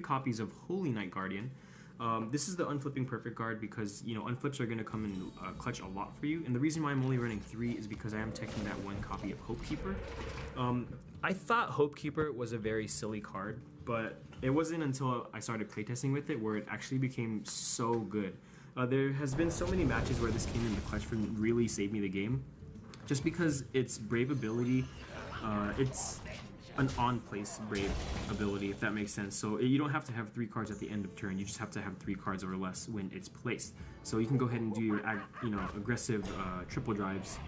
copies of Holy Knight Guardian. This is the unflipping perfect guard because, you know, unflips are going to come in clutch a lot for you. And the reason why I'm only running 3 is because I am taking that 1 copy of Hope Keeper. I thought Hope Keeper was a very silly card, but it wasn't until I started playtesting with it where it actually became so good. There has been so many matches where this came in the clutch for really saved me the game. Just because its Brave ability, it's an on-place Brave ability, if that makes sense. So you don't have to have 3 cards at the end of turn, you just have to have 3 cards or less when it's placed. So you can go ahead and do your aggressive triple drives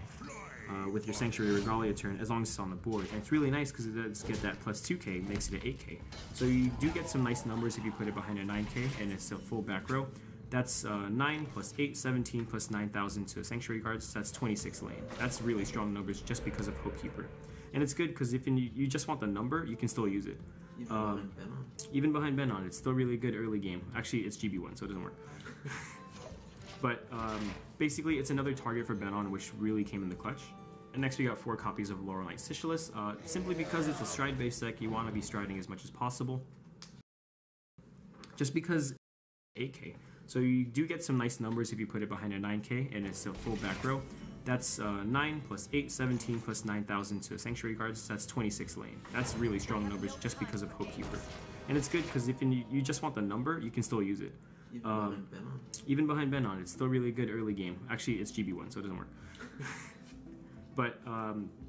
with your Sanctuary Regalia turn as long as it's on the board. And it's really nice because it does get that plus 2k, makes it an 8k. So you do get some nice numbers if you put it behind a 9k and it's a full back row. That's 9 plus 8, 17 plus 9,000 to Sanctuary Guards, so that's 26 lane. That's really strong numbers just because of Hope Keeper. And it's good because if you just want the number, you can still use it. Even behind Benon, it's still really good early game. Actually, it's GB1, so it doesn't work. But basically, it's another target for Benon, which really came in the clutch. And next we got 4 copies of Laurel Knight Sigilis. Simply because it's a stride-based deck, you want to be striding as much as possible. Just because 8k. So you do get some nice numbers if you put it behind a 9k and it's a full back row. That's 9 plus 8, 17 plus 9,000 to Sanctuary Guards, so that's 26 lane. That's really strong numbers just because of Hope Keeper. And it's good because if you just want the number, you can still use it. Even behind Benon, it's still really good early game. Actually, it's GB1, so it doesn't work. But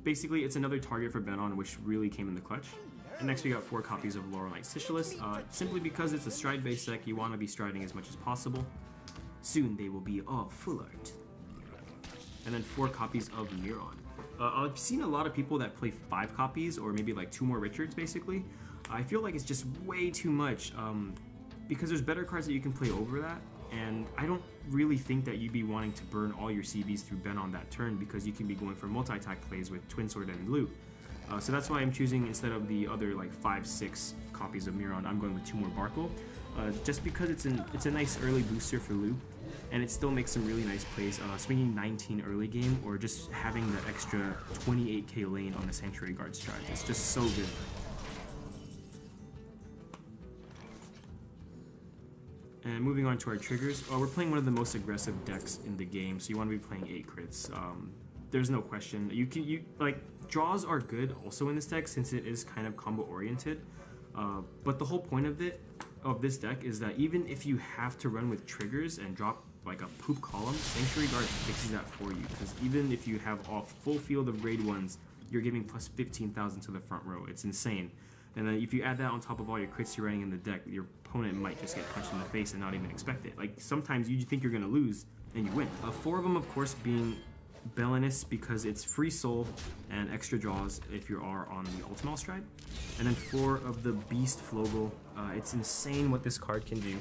basically, it's another target for Benon, which really came in the clutch. And next we got 4 copies of Laurel Knight Sigilis. Simply because it's a stride-based deck, you want to be striding as much as possible. Soon they will be all full art. And then 4 copies of Miron. I've seen a lot of people that play 5 copies, or maybe like 2 more Richards, basically. I feel like it's just way too much, because there's better cards that you can play over that. And I don't really think that you'd be wanting to burn all your CVs through Ben on that turn, because you can be going for multi-attack plays with Twin Sword and Loot. So that's why I'm choosing, instead of the other like 5-6 copies of Miron, I'm going with 2 more Barkle. Just because it's a nice early booster for Loot, and it still makes some really nice plays. Swinging 19 early game, or just having the extra 28k lane on the Sanctuary Guard stride. It's just so good. And moving on to our triggers, we're playing one of the most aggressive decks in the game, so you want to be playing 8 crits. There's no question. Draws are good also in this deck since it is kind of combo oriented. But the whole point of this deck is that even if you have to run with triggers and drop like a poop column, Sanctuary Guard fixes that for you. Because even if you have a full field of grade 1s, you're giving plus 15,000 to the front row. It's insane. And then if you add that on top of all your crits you're running in the deck, your opponent might just get punched in the face and not even expect it. Like, sometimes you think you're going to lose, and you win. 4 of them, of course, being Belinus, because it's free soul and extra draws if you are on the Ultimate Stride. And then 4 of the Beast Flogel. It's insane what this card can do.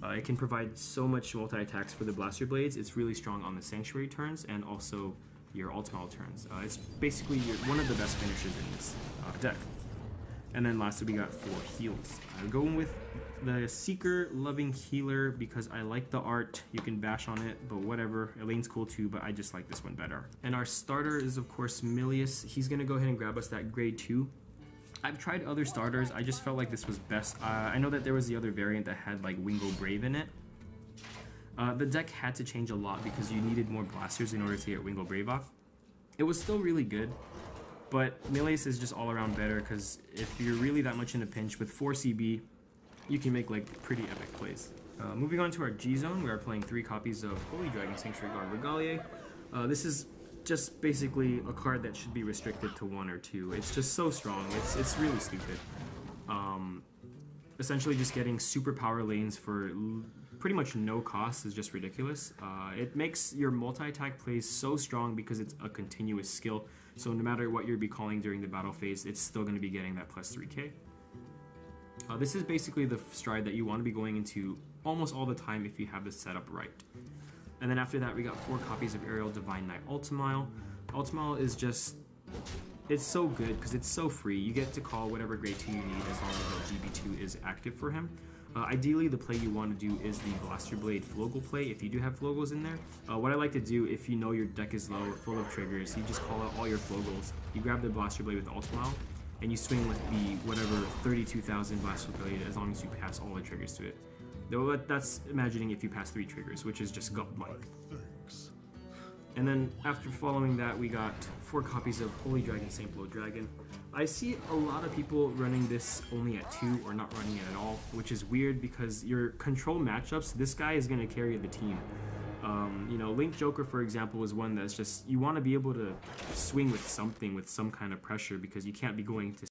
It can provide so much multi-attacks for the Blaster Blades. It's really strong on the Sanctuary turns and also your Ultimate turns. It's basically one of the best finishers in this deck. And then lastly, we got 4 heals. I'm going with the Seeker Loving Healer because I like the art. You can bash on it, but whatever. Elaine's cool too, but I just like this one better. And our starter is, of course, Milius. He's going to go ahead and grab us that grade 2. I've tried other starters. I just felt like this was best. I know that there was the other variant that had like Wingo Brave in it. The deck had to change a lot because you needed more blasters in order to get Wingo Brave off. It was still really good. But Milius is just all around better because if you're really that much in a pinch with 4 CB, you can make like pretty epic plays. Moving on to our G-Zone, we are playing 3 copies of Holy Dragon Sanctuary Guard Regalia. This is just basically a card that should be restricted to 1 or 2. It's just so strong, it's really stupid. Essentially just getting super power lanes for pretty much no cost is just ridiculous. It makes your multi-attack plays so strong because it's a continuous skill, so no matter what you'll be calling during the battle phase, it's still going to be getting that plus 3k. This is basically the stride that you want to be going into almost all the time if you have this set up right. And then after that, we got 4 copies of Aerial Divine Knight Ultimile. Ultimile is just... it's so good because it's so free. You get to call whatever grade 2 you need as long as the GB2 is active for him. Ideally, the play you want to do is the Blaster Blade Flogel play if you do have Flogels in there. What I like to do, if you know your deck is low or full of triggers, you just call out all your Flogels, you grab the Blaster Blade with Ultimile, and you swing with the whatever 32,000 blast ability as long as you pass all the triggers to it. Though that's imagining if you pass 3 triggers, which is just godlike. And then after following that, we got 4 copies of Holy Dragon, Saint Blow Dragon. I see a lot of people running this only at 2 or not running it at all, which is weird because your control matchups, this guy is going to carry the team. You know, Link Joker, for example, is one that's just, you want to be able to swing with something with some kind of pressure because you can't be going to